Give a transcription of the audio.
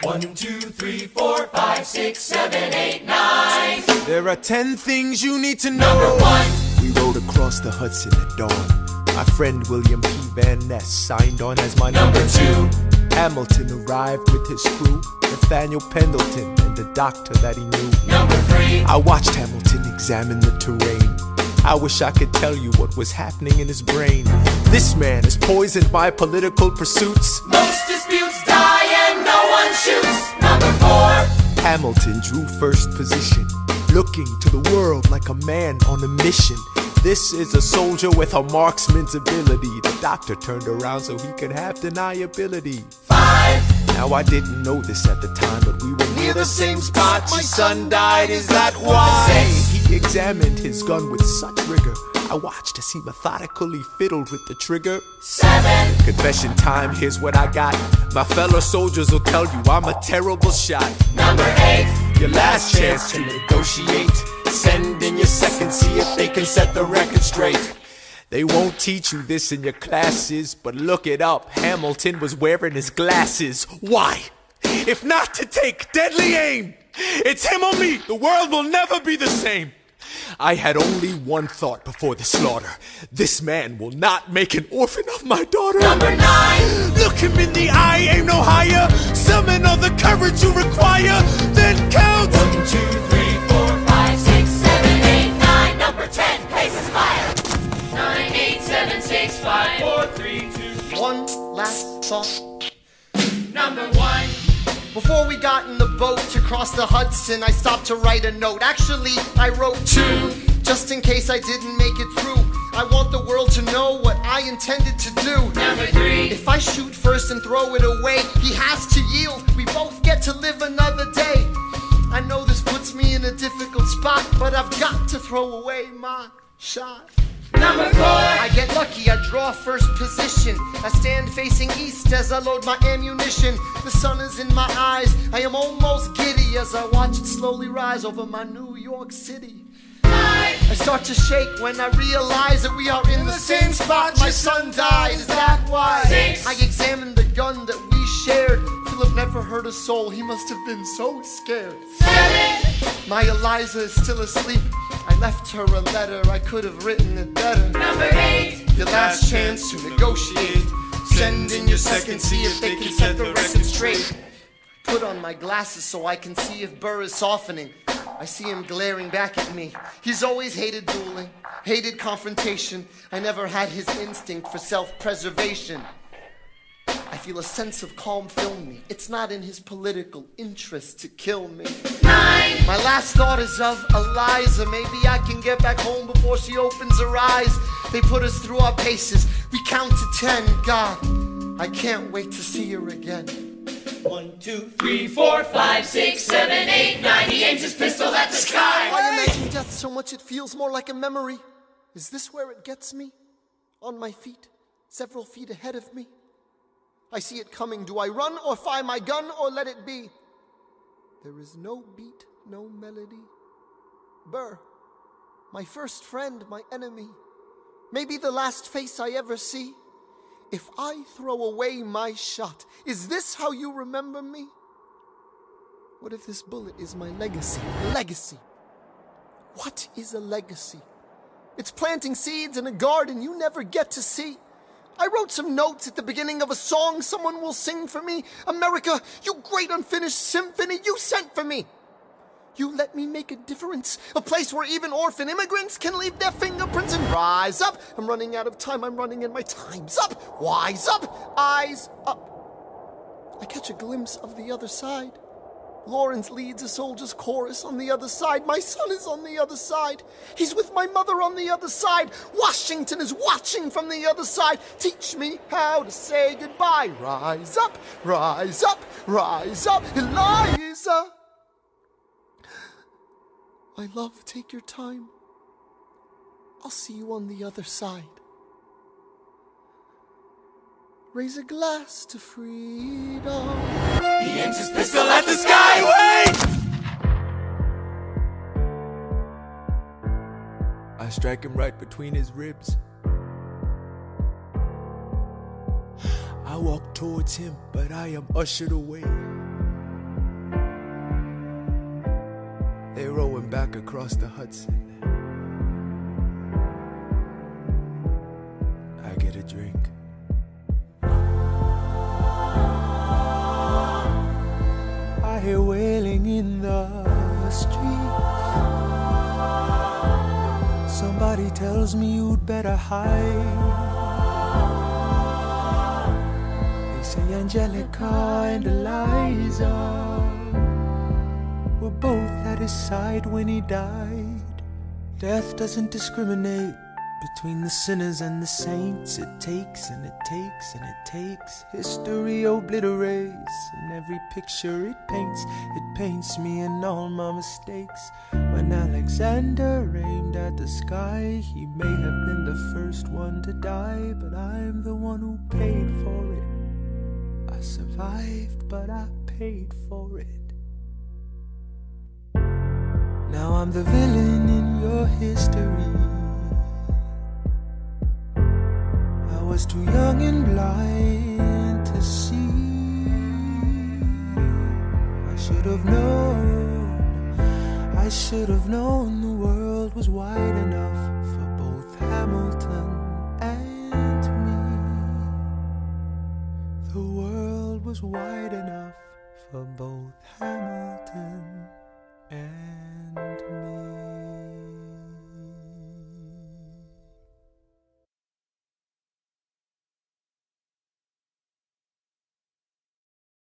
1, 2, 3, 4, 5, 6, 7, 8, 9. There are 10 things you need to know. Number 1. We rode across the Hudson at dawn. My friend William P. Van Ness signed on as my Number 2. Hamilton arrived with his crew, Nathaniel Pendleton and the doctor that he knew. Number 3. I watched Hamilton examine the terrain. I wish I could tell you what was happening in his brain. This man has poisoned my political pursuits. Most disputes die and no one shoots. Number 4. Hamilton drew first position, looking to the world like a man on a mission. This is a soldier with a marksman's ability. The doctor turned around so he could have deniability. 5. Now I didn't know this at the time, but we were near the same spot. My son died, is that why? 6. He examined his gun with such rigor. I watched as he methodically fiddled with the trigger. 7. Confession time, here's what I got. My fellow soldiers will tell you I'm a terrible shot. Number 8. Your last chance to negotiate. Send in your second, see if they can set the record straight. They won't teach you this in your classes, but look it up. Hamilton was wearing his glasses. Why? If not to take deadly aim. It's him or me. The world will never be the same. I had only one thought before the slaughter. This man will not make an orphan of my daughter. Number 9. Look him in the eye, aim no higher. Summon all the courage you require. Then count. 1, 2, 3, 4, 5, 6, 7, 8, 9. Number 10. Places fire. 9, 8, 7, 6, 5, 4, 3, 2. One last thought. Number 1. Before we got in the boat to cross the Hudson, I stopped to write a note. Actually, I wrote 2, just in case I didn't make it through. I want the world to know what I intended to do. Number 3. If I shoot first and throw it away, he has to yield. We both get to live another day. I know this puts me in a difficult spot, but I've got to throw away my shot. Number 4. I get lucky, I draw first position. I stand facing east as I load my ammunition. The sun is in my eyes, I am almost giddy as I watch it slowly rise over my New York City. 5. I start to shake when I realize that we are in the same spot. My son died, is that why? 6. I examined the gun that we shared. Philip never hurt a soul, he must have been so scared. 7. My Eliza is still asleep. I left her a letter, I could have written it better. Number 8. Your last chance to negotiate. Send in your second, see if they can set the record straight. Put on my glasses so I can see if Burr is softening. I see him glaring back at me. He's always hated dueling, hated confrontation. I never had his instinct for self-preservation. I feel a sense of calm fill me. It's not in his political interest to kill me. 9. My last thought is of Eliza. Maybe I can get back home before she opens her eyes. They put us through our paces. We count to 10. God, I can't wait to see her again. 1, 2, 3, 4, 5, 6, 7, 8, 9. He aims his pistol at the sky. I imagine death so much it feels more like a memory. Is this where it gets me? On my feet, several feet ahead of me. I see it coming. Do I run or fire my gun or let it be? There is no beat, no melody. Burr, my first friend, my enemy. Maybe the last face I ever see. If I throw away my shot, is this how you remember me? What if this bullet is my legacy? Legacy. What is a legacy? It's planting seeds in a garden you never get to see. I wrote some notes at the beginning of a song someone will sing for me. America, you great unfinished symphony you sent for me. You let me make a difference, a place where even orphan immigrants can leave their fingerprints and rise up. I'm running out of time, I'm running and my time's up. Wise up, eyes up. I catch a glimpse of the other side. Lawrence leads a soldier's chorus on the other side. My son is on the other side. He's with my mother on the other side. Washington is watching from the other side. Teach me how to say goodbye. Rise up, rise up, rise up, Eliza. My love, take your time. I'll see you on the other side. Raise a glass to freedom. He aims his pistol at the sky. Wait! I strike him right between his ribs. I walk towards him, but I am ushered away. back across the Hudson. I get a drink. I hear wailing in the street. Somebody tells me you'd better hide. They say Angelica and Eliza were both at his side when he died. Death doesn't discriminate between the sinners and the saints. It takes and it takes and it takes. History obliterates, and every picture it paints me and all my mistakes. When Alexander aimed at the sky, he may have been the first one to die, but I'm the one who paid for it. I survived, but I paid for it. Now I'm the villain in your history. I was too young and blind to see. I should have known the world was wide enough for both Hamilton and me. The world was wide enough for both Hamilton